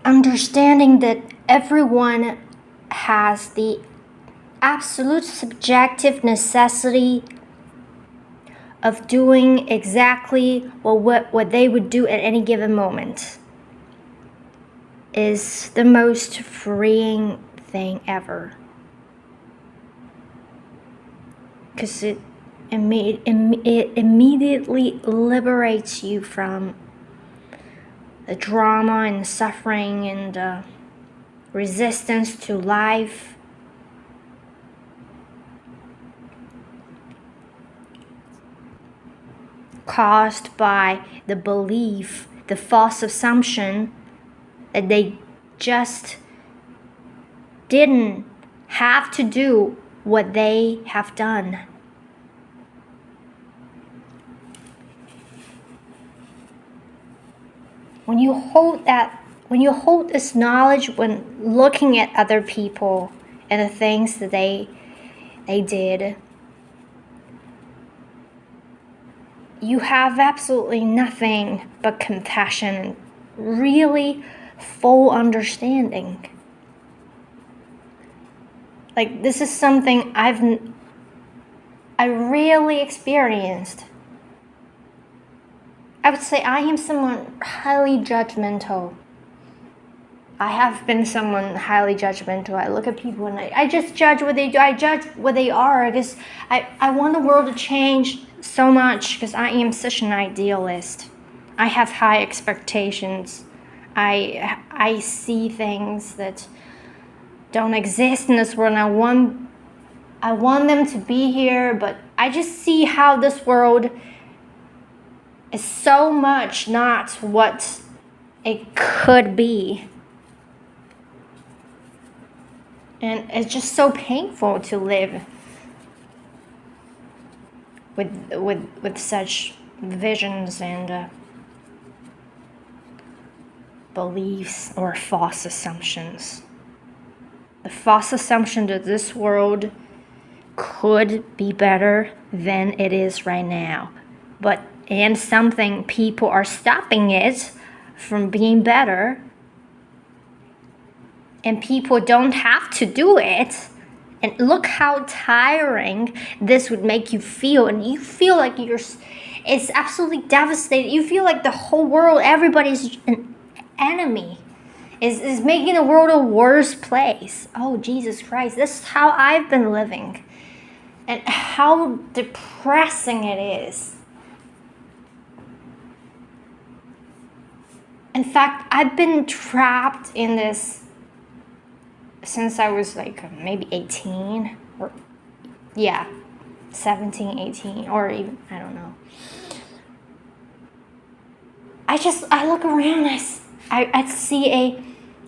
understanding that everyone has the absolute subjective necessity of doing exactly what they would do at any given moment is the most freeing thing ever. Because it immediately liberates you from the drama and the suffering and the resistance to life. Caused by the belief, the false assumption that they just didn't have to do what they have done. When you hold this knowledge when looking at other people and the things that they did, you have absolutely nothing but compassion and really full understanding. Like, this is something I really experienced. I would say I am someone highly judgmental. I have been someone highly judgmental. I look at people and I just judge what they do. I judge what they are because I want the world to change so much because I am such an idealist. I have high expectations. I see things that don't exist in this world, and I want them to be here, but I just see how this world is so much not what it could be. And it's just so painful to live with such visions and beliefs or false assumptions. The false assumption that this world could be better than it is right now. And something people are stopping it from being better. And people don't have to do it. And look how tiring this would make you feel. And you feel like it's absolutely devastating. You feel like the whole world, everybody's an enemy. Is making the world a worse place. Oh, Jesus Christ. This is how I've been living. And how depressing it is. In fact, I've been trapped in this since I was like maybe 18 or 17, 18, or even, I don't know. I look around and I see a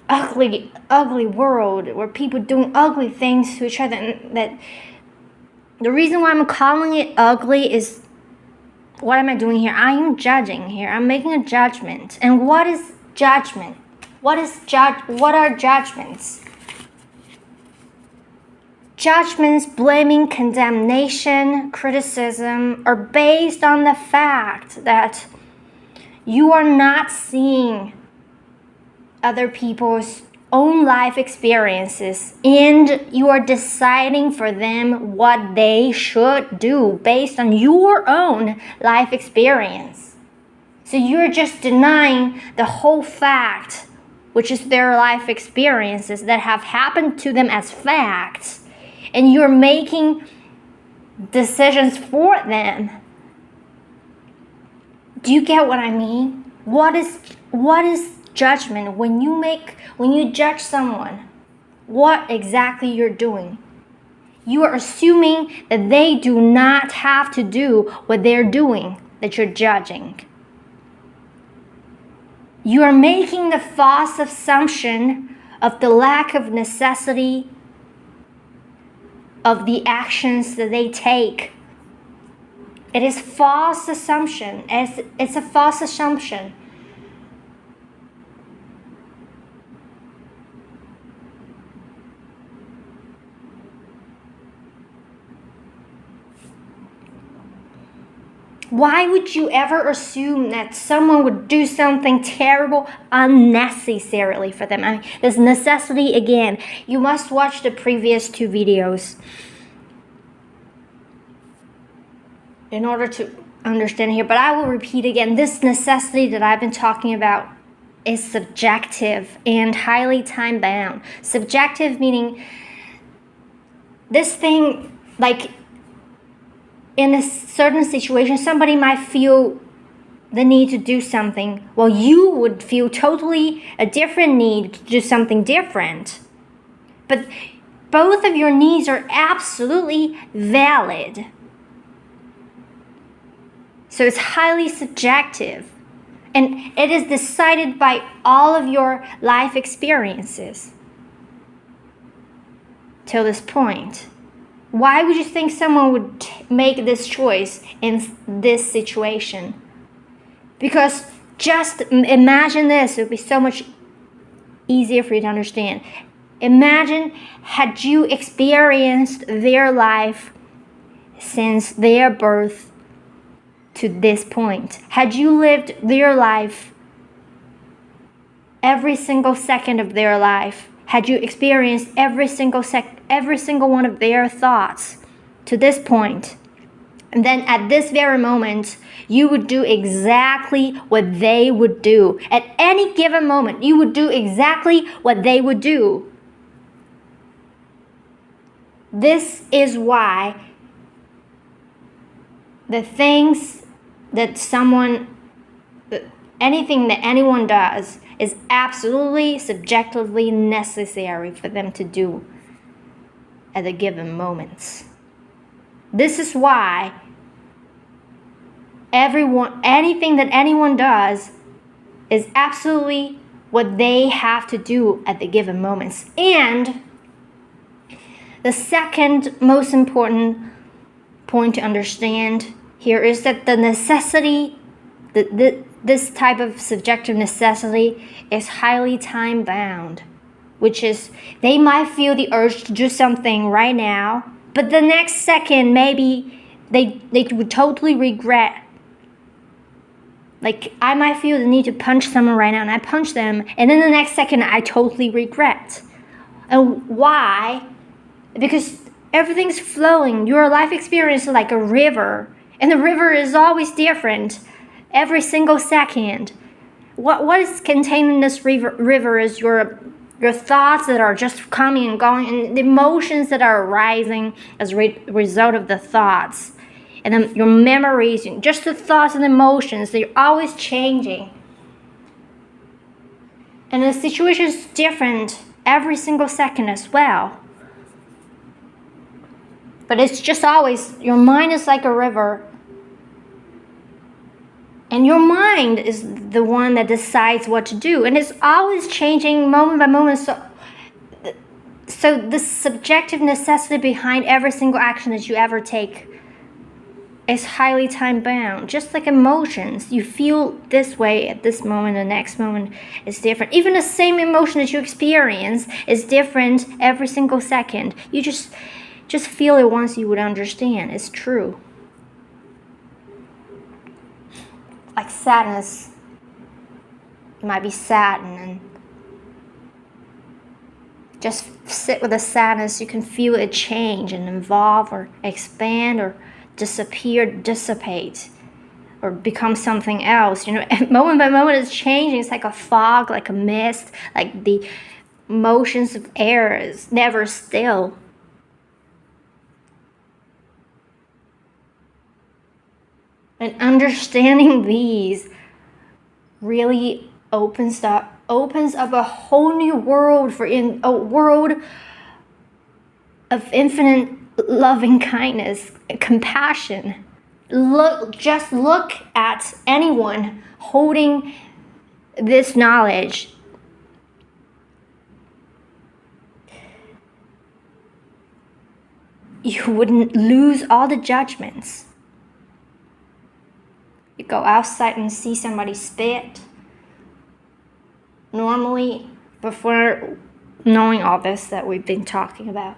ugly world where people doing ugly things to each other, and that the reason why I'm calling it ugly is, what am I doing here? I am judging here. I'm making a judgment. And what is judgment? What are judgments? Judgments, blaming, condemnation, criticism are based on the fact that you are not seeing other people's own life experiences and you are deciding for them what they should do based on your own life experience. So you're just denying the whole fact, which is their life experiences that have happened to them as facts, and you're making decisions for them. Do you get what I mean? What is judgment? When you judge someone, what exactly you're doing? You are assuming that they do not have to do what they're doing, that you're judging. You are making the false assumption of the lack of necessity of the actions that they take. It is false assumption. It's a false assumption. Why would you ever assume that someone would do something terrible unnecessarily for them? I mean, this necessity again. You must watch the previous 2 videos in order to understand here. But I will repeat again, this necessity that I've been talking about is subjective and highly time-bound. Subjective meaning this thing, like in a certain situation, somebody might feel the need to do something, while you would feel totally a different need to do something different. But both of your needs are absolutely valid. So it's highly subjective. And it is decided by all of your life experiences till this point. Why would you think someone would make this choice in this situation? Because just imagine this, it would be so much easier for you to understand. Imagine had you experienced their life since their birth to this point. Had you lived their life every single second of their life, had you experienced every single one of their thoughts to this point, and then at this very moment, you would do exactly what they would do. At any given moment, you would do exactly what they would do. This is why the things that anything that anyone does is absolutely subjectively necessary for them to do at a given moment. This is why anything that anyone does is absolutely what they have to do at the given moments. And the second most important point to understand here is that the necessity, this type of subjective necessity is highly time-bound, which is they might feel the urge to do something right now, but the next second maybe they would totally regret. Like I might feel the need to punch someone right now and I punch them, and then the next second I totally regret. And why? Because everything's flowing. Your life experience is like a river. And the river is always different every single second. What is contained in this river is your thoughts that are just coming and going, and the emotions that are arising as a result of the thoughts. And then your memories, just the thoughts and emotions, they're always changing. And the situation is different every single second as well. But it's just always, your mind is like a river. And your mind is the one that decides what to do. And it's always changing moment by moment. So the subjective necessity behind every single action that you ever take is highly time-bound. Just like emotions. You feel this way at this moment, the next moment is different. Even the same emotion that you experience is different every single second. You just feel it once you would understand. It's true. Like sadness, you might be sad and just sit with the sadness. You can feel it change and evolve or expand or disappear, dissipate, or become something else. Moment by moment it's changing. It's like a fog, like a mist, like the motions of air is never still. And understanding these really opens up a whole new world a world of infinite loving kindness, compassion. Just look at anyone holding this knowledge. You wouldn't lose all the judgments. You go outside and see somebody spit. Normally, before knowing all this that we've been talking about,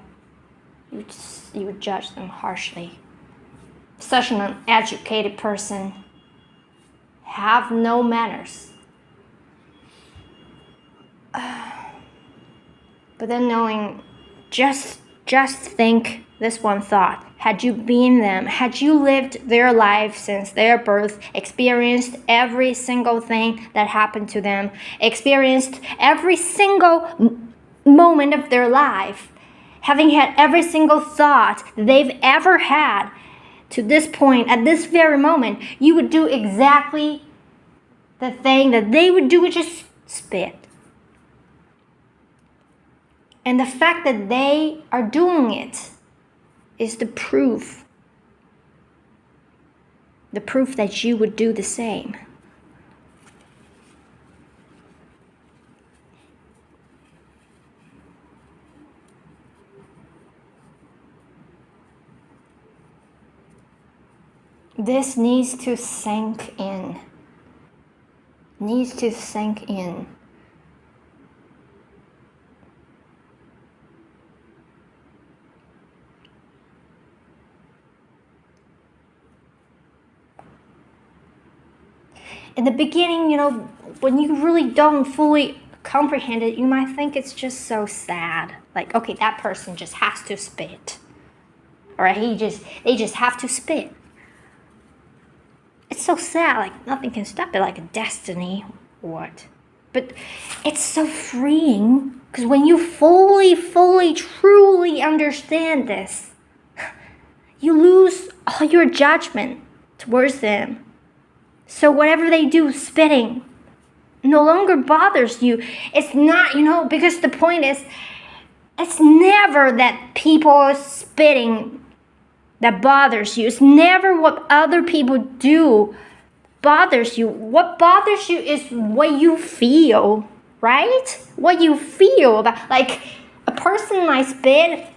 you would judge them harshly. such an uneducated person, have no manners. But then knowing, just think this one thought. Had you been them, had you lived their life since their birth, experienced every single thing that happened to them, experienced every single moment of their life, having had every single thought they've ever had to this point, at this very moment, you would do exactly the thing that they would do, which is spit. And the fact that they are doing it is the proof. The proof that you would do the same. This needs to sink in. Needs to sink in. In the beginning, when you really don't fully comprehend it, you might think it's just so sad. Like, okay, that person just has to spit. Or they just have to spit. It's so sad, like nothing can stop it, like a destiny. What? But it's so freeing, because when you fully, truly understand this, you lose all your judgment towards them. So whatever they do, spitting, no longer bothers you. It's not, because the point is, it's never that people are spitting that bothers you. It's never what other people do bothers you. What bothers you is what you feel, right? What you feel about, like a person might spit.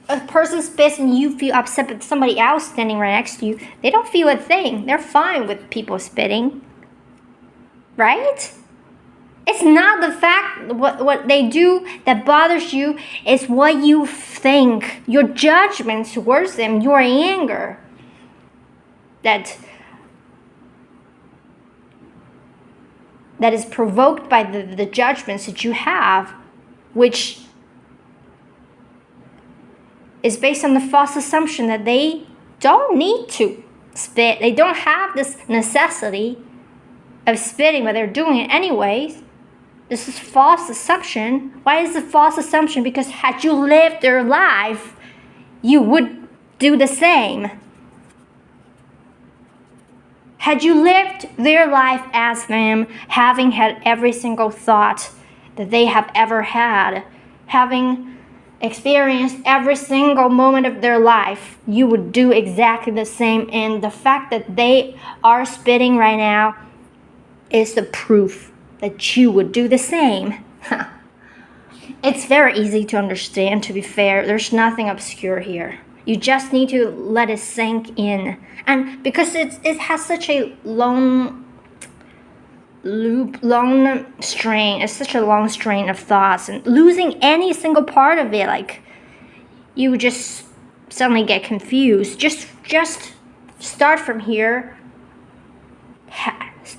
A person spits and you feel upset, but somebody else standing right next to you, they don't feel a thing. They're fine with people spitting, right? It's not the fact what they do that bothers you. It's what you think, your judgment towards them, your anger that is provoked by the judgments that you have, which is based on the false assumption that they don't need to spit. They don't have this necessity of spitting, but they're doing it anyways. This is false assumption. Why is it false assumption? Because had you lived their life, you would do the same. Had you lived their life as them, having had every single thought that they have ever had, having experienced every single moment of their life, you would do exactly the same. And the fact that they are spitting right now is the proof that you would do the same. It's very easy to understand, to be fair. There's nothing obscure here. You just need to let it sink in. And because it has such a long strain, it's such a long strain of thoughts, and losing any single part of it, like you would just suddenly get confused. Just start from here.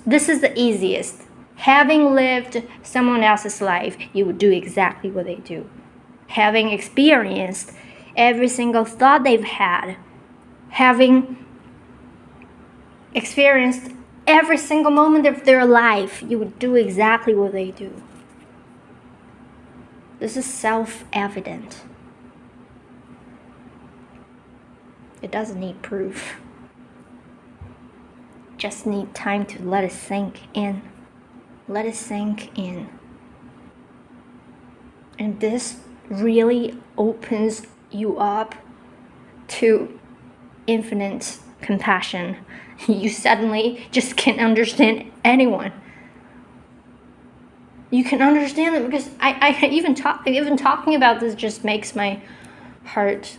This is the easiest. Having lived someone else's life, you would do exactly what they do. Having experienced every single thought they've had, having experienced every single moment of their life, you would do exactly what they do. This is self-evident. It doesn't need proof. Just need time to let it sink in. Let it sink in. And this really opens you up to infinite compassion. You suddenly just can't understand anyone. You can understand them, because I even talking about this just makes my heart,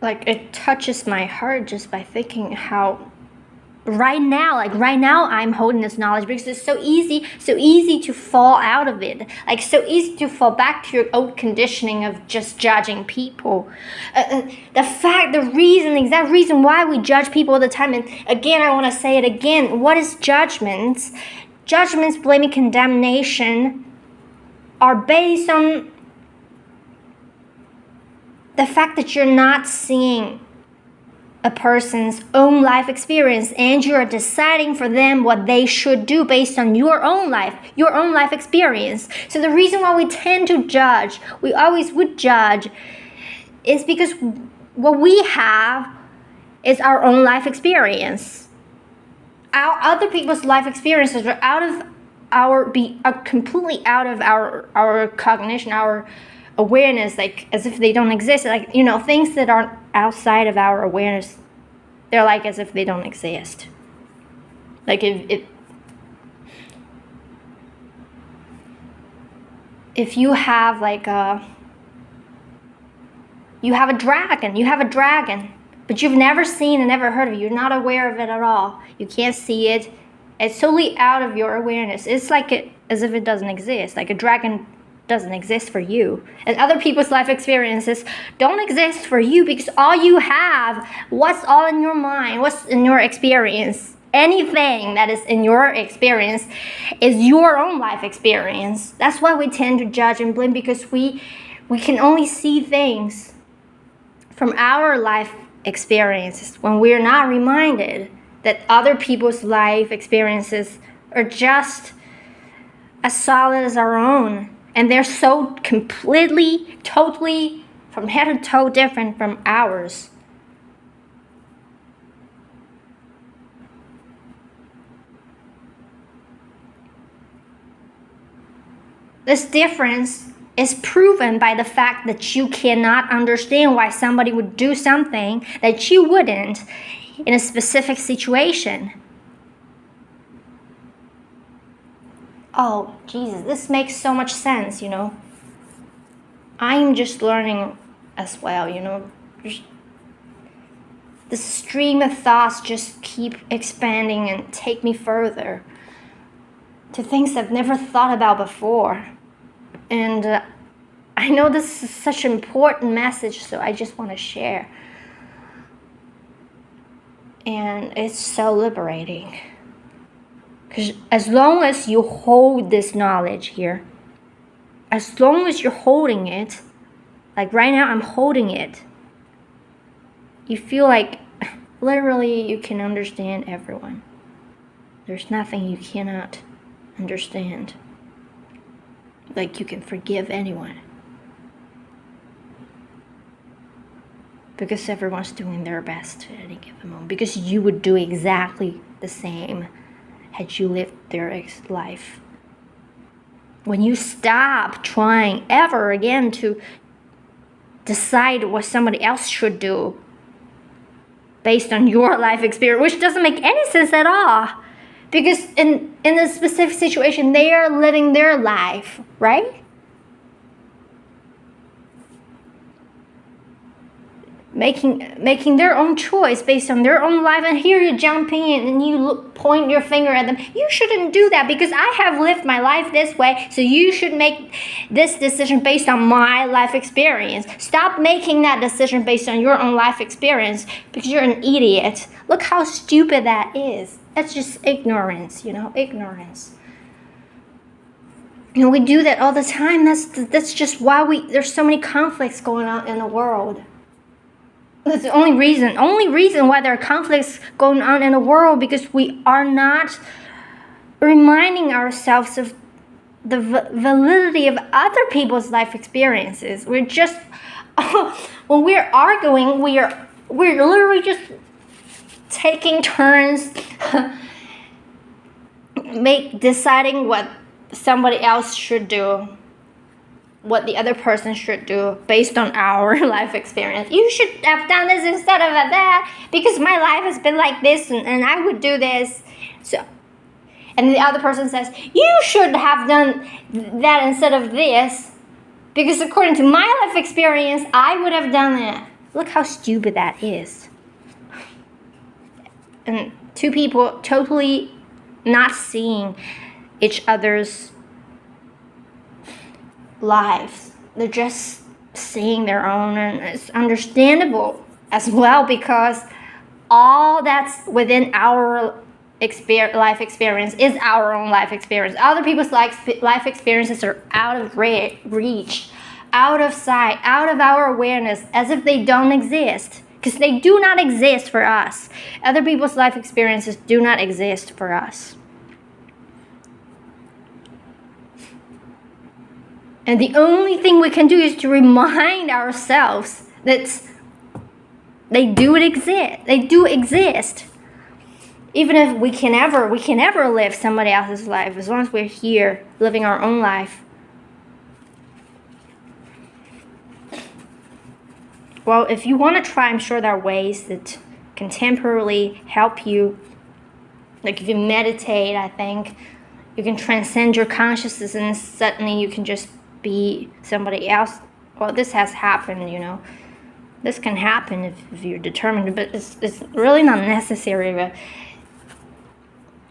like, it touches my heart just by thinking how right now, I'm holding this knowledge because it's so easy to fall out of it. Like, so easy to fall back to your old conditioning of just judging people. The exact reason why we judge people all the time. And again, I want to say it again. What is judgments? Judgments, blaming, condemnation are based on the fact that you're not seeing a person's own life experience and you're deciding for them what they should do based on your own life experience. So the reason why we tend to judge, we always would judge, is because what we have is our own life experience. Our other people's life experiences are completely out of our cognition, our awareness, like as if they don't exist. Like, things that aren't outside of our awareness, they're like as if they don't exist. Like if you have you have a dragon, but you've never seen and never heard of it. You're not aware of it at all. You can't see it. It's totally out of your awareness. It's like as if it doesn't exist. Like a dragon doesn't exist for you, and other people's life experiences don't exist for you because all you have, what's all in your mind, what's in your experience, anything that is in your experience is your own life experience. That's why we tend to judge and blame, because we can only see things from our life experiences when we're not reminded that other people's life experiences are just as solid as our own. And they're so completely, totally, from head to toe different from ours. This difference is proven by the fact that you cannot understand why somebody would do something that you wouldn't in a specific situation. Oh, Jesus, this makes so much sense, I'm just learning as well, The stream of thoughts just keep expanding and take me further to things I've never thought about before. And I know this is such an important message, so I just want to share. And it's so liberating. Because as long as you hold this knowledge here, as long as you're holding it, like right now I'm holding it, you feel like literally you can understand everyone. There's nothing you cannot understand. Like you can forgive anyone. Because everyone's doing their best at any given moment. Because you would do exactly the same had you lived their life. When you stop trying ever again to decide what somebody else should do based on your life experience, which doesn't make any sense at all. Because in a specific situation, they are living their life, right? Making their own choice based on their own life, and here you jump in and you point your finger at them. You shouldn't do that because I have lived my life this way, so you should make this decision based on my life experience. Stop making that decision based on your own life experience because you're an idiot. Look how stupid that is. That's just ignorance, ignorance. We do that all the time. That's just why there's so many conflicts going on in the world. That's the only reason why there are conflicts going on in the world, because we are not reminding ourselves of the validity of other people's life experiences. We're just, when we're arguing, we're literally just taking turns, deciding what somebody else should do, what the other person should do based on our life experience. You should have done this instead of that because my life has been like this and I would do this. So, and the other person says, you should have done that instead of this because according to my life experience, I would have done that. Look how stupid that is. And Two people totally not seeing each other's lives. They're just seeing their own, and it's understandable as well, because all that's within our life experience is our own life experience. Other people's life experiences are out of reach, out of sight, out of our awareness, as if they don't exist, because they do not exist for us. Other people's life experiences do not exist for us. And the only thing we can do is to remind ourselves that they do exist. They do exist. Even if we can never live somebody else's life, as long as we're here living our own life. Well, if you want to try, I'm sure there are ways that can temporarily help you. Like if you meditate, I think you can transcend your consciousness, and suddenly you can just be somebody else. Well, this has happened, This can happen if you're determined, but it's really not necessary.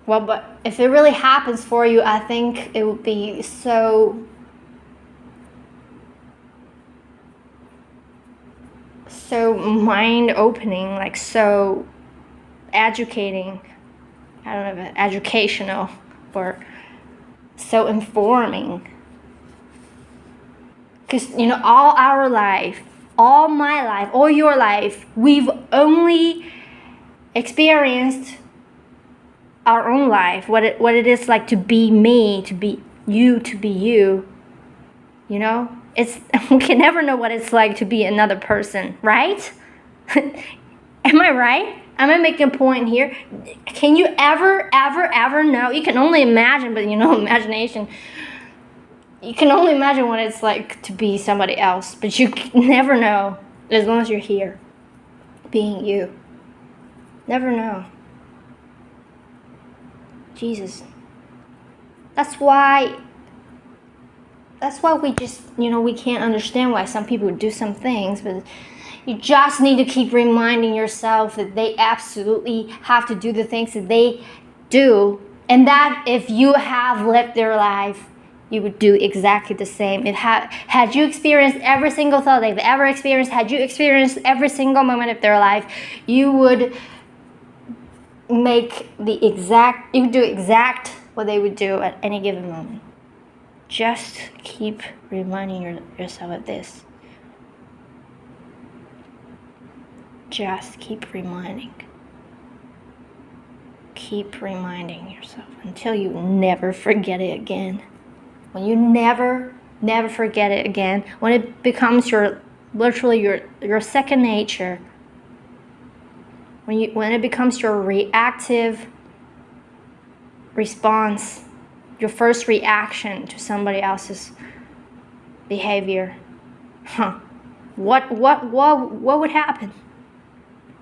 But if it really happens for you, I think it would be so mind-opening, like so educating. I don't know, educational, or so informing. Because, all our life, all my life, all your life, we've only experienced our own life, what it is like to be me, to be you, It's we can never know what it's like to be another person, right? Am I right? Am I making a point here? Can you ever know? You can only imagine, but imagination. You can only imagine what it's like to be somebody else, but you can never know as long as you're here, being you. Never know. Jesus. That's why we just, we can't understand why some people do some things, but you just need to keep reminding yourself that they absolutely have to do the things that they do, and that if you have lived their life, you would do exactly the same. Had you experienced every single thought they've ever experienced, had you experienced every single moment of their life, you would do exact what they would do at any given moment. Just keep reminding yourself of this. Just keep reminding. Keep reminding yourself until you never forget it again. When you never forget it again, when it becomes literally your second nature, when it becomes your reactive response, your first reaction to somebody else's behavior, what would happen?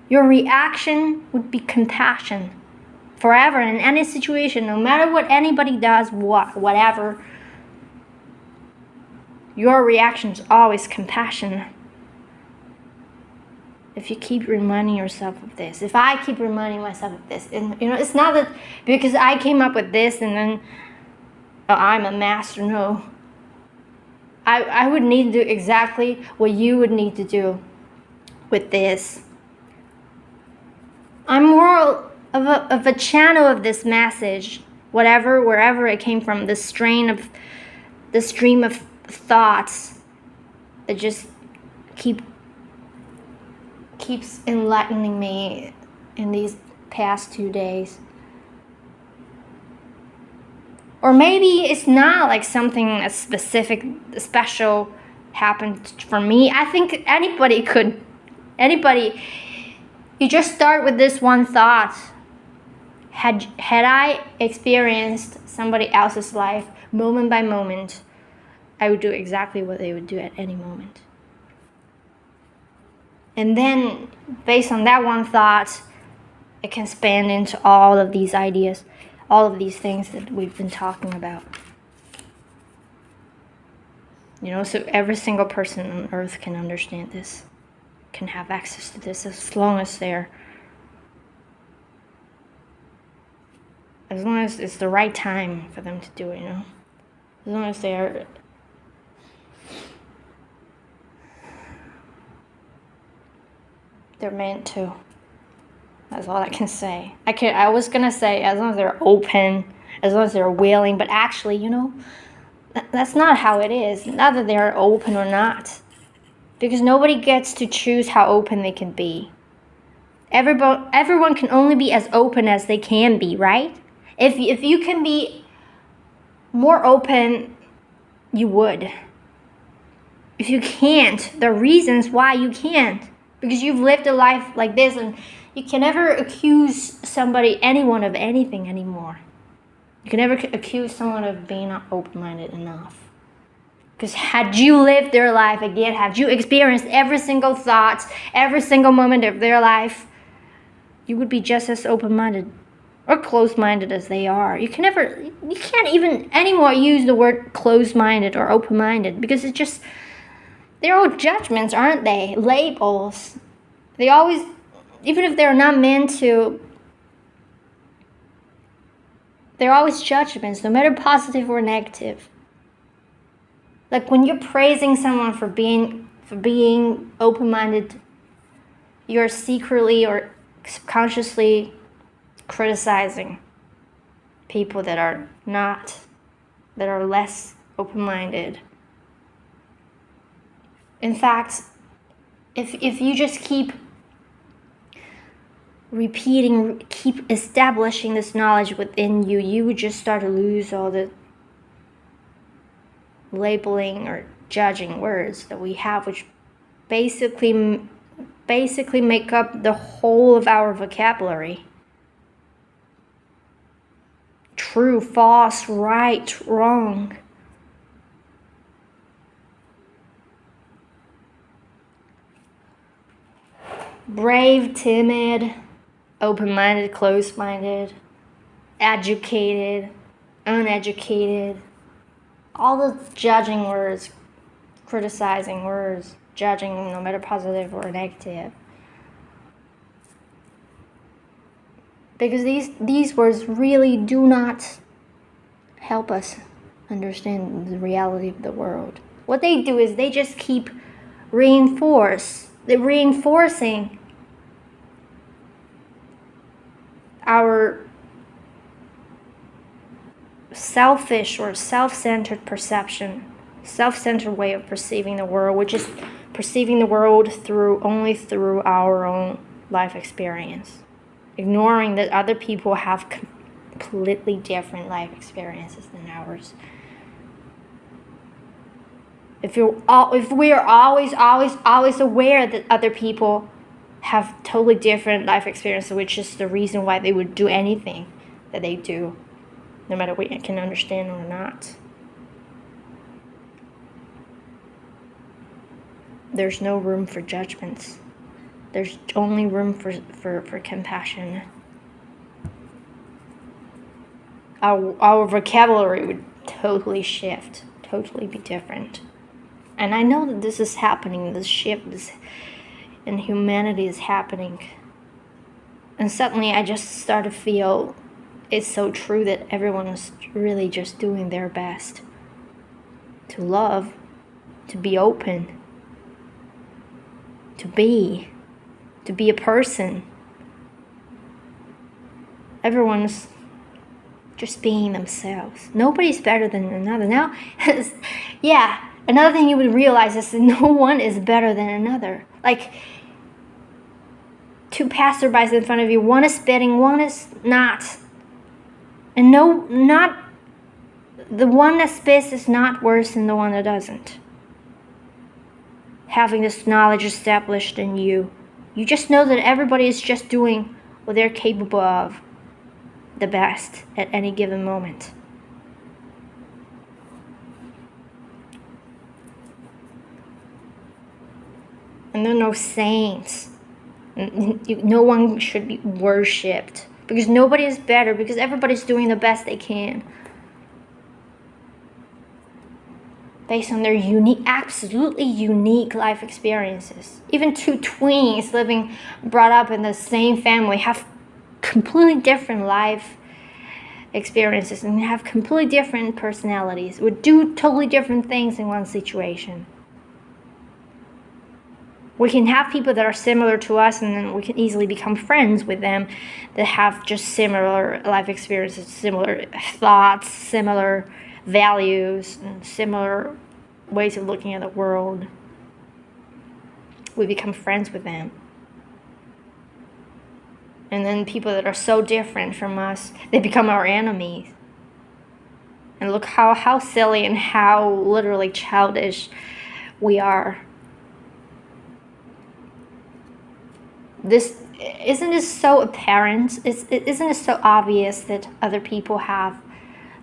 Your reaction would be compassion forever in any situation, no matter what anybody does, whatever. Your reaction is always compassion. If you keep reminding yourself of this, if I keep reminding myself of this, and it's not that because I came up with this and then I'm a master. No. I would need to do exactly what you would need to do with this. I'm more of a channel of this message, wherever it came from, the stream of thoughts that just keeps enlightening me in these past 2 days. Or maybe it's not like something specific, special happened for me. I think anybody, you just start with this one thought. Had I experienced somebody else's life moment by moment, I would do exactly what they would do at any moment. And then, based on that one thought, it can span into all of these ideas, all of these things that we've been talking about. So every single person on earth can understand this, can have access to this, as long as they're As long as it's the right time for them to do it, As long as they're meant to. That's all I can say. I was gonna say as long as they're open, as long as they're willing, but actually, that's not how it is. Not that they're open or not. Because nobody gets to choose how open they can be. Everyone can only be as open as they can be, right? If you can be more open, you would. If you can't, there are reasons why you can't. Because you've lived a life like this, and you can never accuse anyone of anything anymore. You can never accuse someone of being not open-minded enough. Because had you lived their life again, had you experienced every single thought, every single moment of their life, you would be just as open-minded or closed-minded as they are. You can't even anymore use the word closed-minded or open-minded, because it's just, they're all judgments, aren't they? Labels. They always, even if they're not meant to, they're always judgments, no matter positive or negative. Like when you're praising someone for being open-minded, you're secretly or subconsciously criticizing people that are less open-minded. In fact, if you just keep establishing this knowledge within you, you would just start to lose all the labeling or judging words that we have, which basically make up the whole of our vocabulary. True, false, right, wrong. Brave, timid, open-minded, closed-minded, educated, uneducated. All the judging words, criticizing words, judging no matter positive or negative. Because these words really do not help us understand the reality of the world. What they do is they just keep reinforcing our selfish or self-centered perception, self-centered way of perceiving the world, which is perceiving the world only through our own life experience, ignoring that other people have completely different life experiences than ours. If we are always aware that other people have totally different life experiences, which is the reason why they would do anything that they do, no matter what you can understand or not. There's no room for judgments. There's only room for compassion. Our vocabulary would totally shift, totally be different. And I know that this is happening, this shift in humanity is happening. And suddenly I just start to feel it's so true that everyone is really just doing their best to love, to be open, to be a person. Everyone's just being themselves. Nobody's better than another. Now, yeah, another thing you would realize is that no one is better than another. Like, two passerbys in front of you, one is spitting, one is not. And not the one that spits is not worse than the one that doesn't. Having this knowledge established in you, you just know that everybody is just doing what they're capable of the best at any given moment. And there are no saints. No one should be worshipped. Because nobody is better. Because everybody's doing the best they can. Based on their absolutely unique life experiences. Even two twins brought up in the same family have completely different life experiences and have completely different personalities, would do totally different things in one situation. We can have people that are similar to us, and then we can easily become friends with them that have just similar life experiences, similar thoughts, similar values, and similar ways of looking at the world. We become friends with them. And then people that are so different from us, they become our enemies. And look how silly and how literally childish we are. Isn't this so apparent? Isn't it so obvious that other people have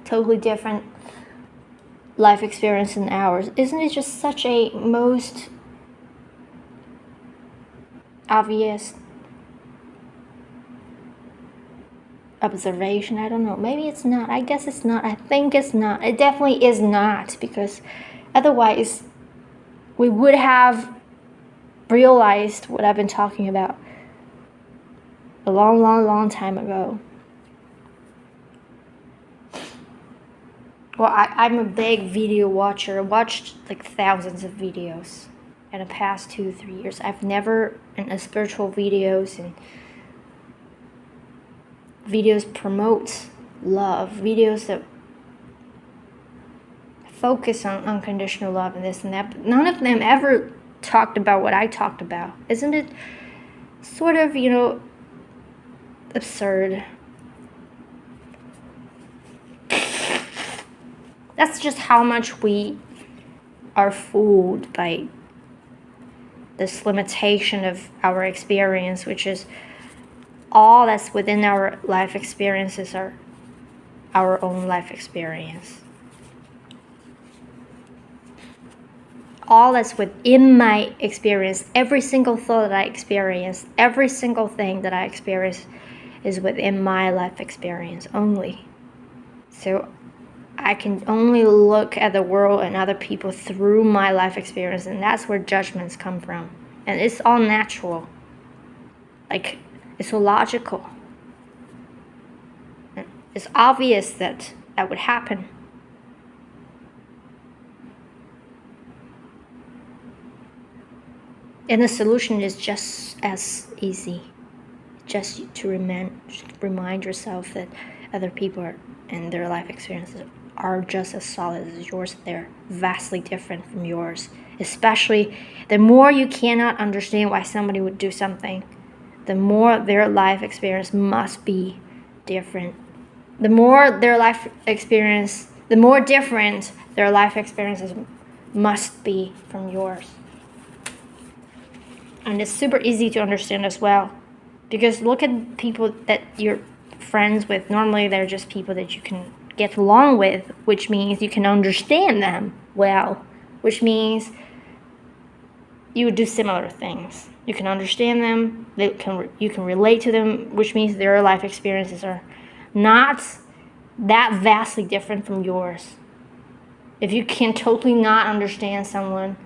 totally different life experience than ours? Isn't it just such a most obvious observation? I don't know. Maybe it's not. I guess it's not. I think it's not. It definitely is not, because otherwise we would have realized what I've been talking about a long time ago. Well, I'm a big video watcher. I watched like thousands of videos in the past 2-3 years. I've never in spiritual videos and videos promote love, videos that focus on unconditional love and this and that, but none of them ever talked about what I talked about. Isn't it sort of, absurd? That's just how much we are fooled by this limitation of our experience, which is all that's within our life experiences are our own life experience. All that's within my experience, every single thought that I experience, every single thing that I experience is within my life experience only. So I can only look at the world and other people through my life experience, and that's where judgments come from. And it's all natural. Like, it's so logical. It's obvious that would happen. And the solution is just as easy. Just to remind yourself that other people and their life experiences are just as solid as yours. They're vastly different from yours. Especially the more you cannot understand why somebody would do something, the more their life experience must be different. The more their life experience, the more different their life experiences must be from yours. And it's super easy to understand as well. Because look at people that you're friends with. Normally they're just people that you can get along with, which means you can understand them well, which means you would do similar things. You can understand them, you can relate to them, which means their life experiences are not that vastly different from yours. If you can totally not understand someone,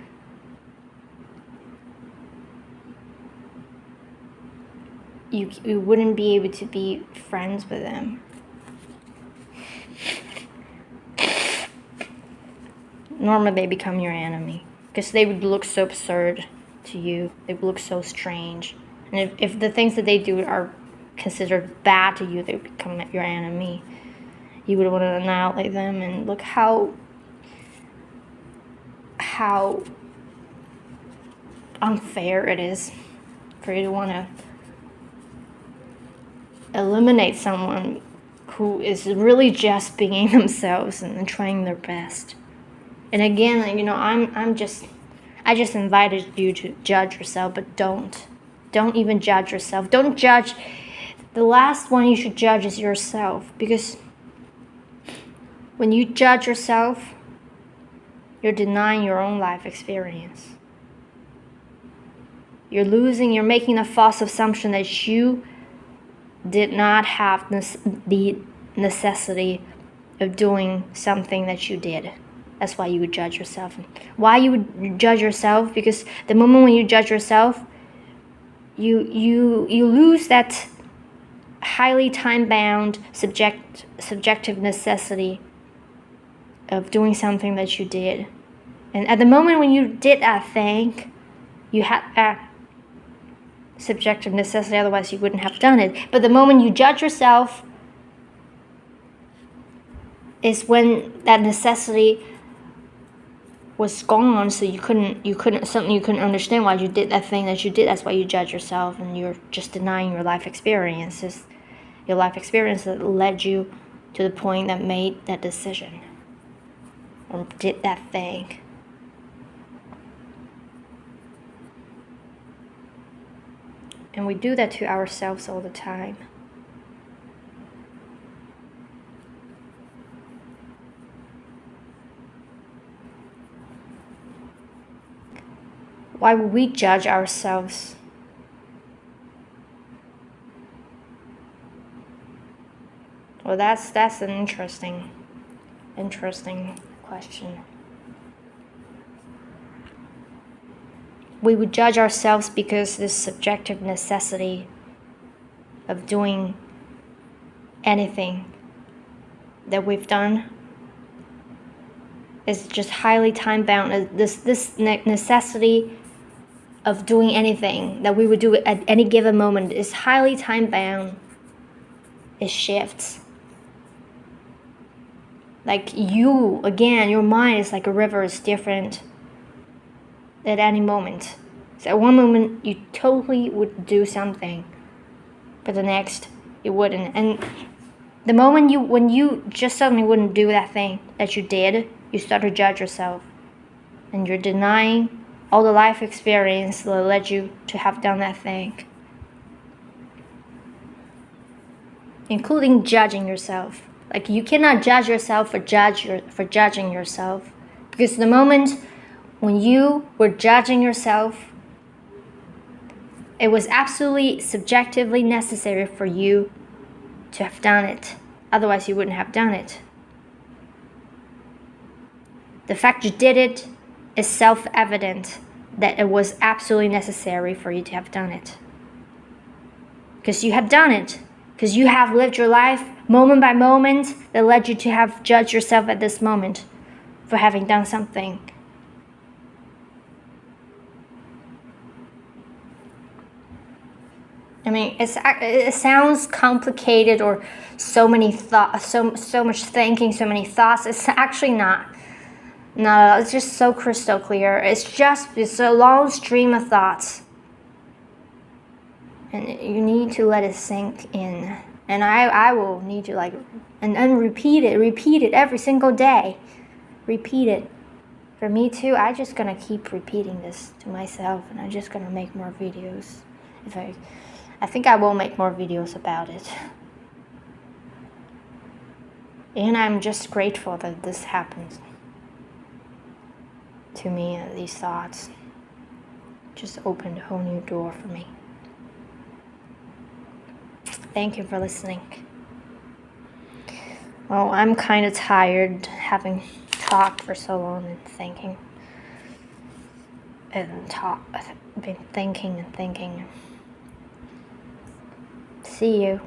you wouldn't be able to be friends with them. Normally they become your enemy because they would look so absurd to you. They would look so strange. And if the things that they do are considered bad to you, they would become your enemy. You would want to annihilate them. And look how unfair it is for you to want to eliminate someone who is really just being themselves and trying their best. And again, I just invited you to judge yourself, but don't even judge yourself. Don't judge. The last one you should judge is yourself, because when you judge yourself, you're denying your own life experience. You're making a false assumption that you did not have the necessity of doing something that you did. That's why you would judge yourself. Why you would judge yourself? Because the moment when you judge yourself, you lose that highly time-bound subjective necessity of doing something that you did. And at the moment when you did that thing, you had that subjective necessity, otherwise you wouldn't have done it. But the moment you judge yourself is when that necessity was gone, so you couldn't understand why you did that thing that you did. That's why you judge yourself, and you're just denying your life experiences. Your life experience that led you to the point that made that decision or did that thing. And we do that to ourselves all the time. Why would we judge ourselves? Well, that's an interesting question. We would judge ourselves because this subjective necessity of doing anything that we've done is just highly time-bound. This necessity of doing anything that we would do at any given moment is highly time-bound. It shifts. Like you, again, your mind is like a river, it's different at any moment. So at one moment you totally would do something, but the next you wouldn't. And the moment when you just suddenly wouldn't do that thing that you did, you start to judge yourself. And you're denying all the life experience that led you to have done that thing. Including judging yourself. Like you cannot judge yourself for judging yourself. Because the moment when you were judging yourself, it was absolutely subjectively necessary for you to have done it. Otherwise you wouldn't have done it. The fact you did it is self-evident that it was absolutely necessary for you to have done it. Because you have done it. Because you have lived your life moment by moment that led you to have judged yourself at this moment for having done something. I mean, it sounds complicated or so many thoughts, so much thinking, so many thoughts. It's actually not. No, it's just so crystal clear. It's a long stream of thoughts. And you need to let it sink in. And I will need to and repeat it every single day. Repeat it. For me too, I'm just gonna keep repeating this to myself, and I'm just gonna make more videos. I think I will make more videos about it. And I'm just grateful that this happened to me, and these thoughts just opened a whole new door for me. Thank you for listening. Well, I'm kind of tired having talked for so long and thinking. I've been thinking and thinking. See you.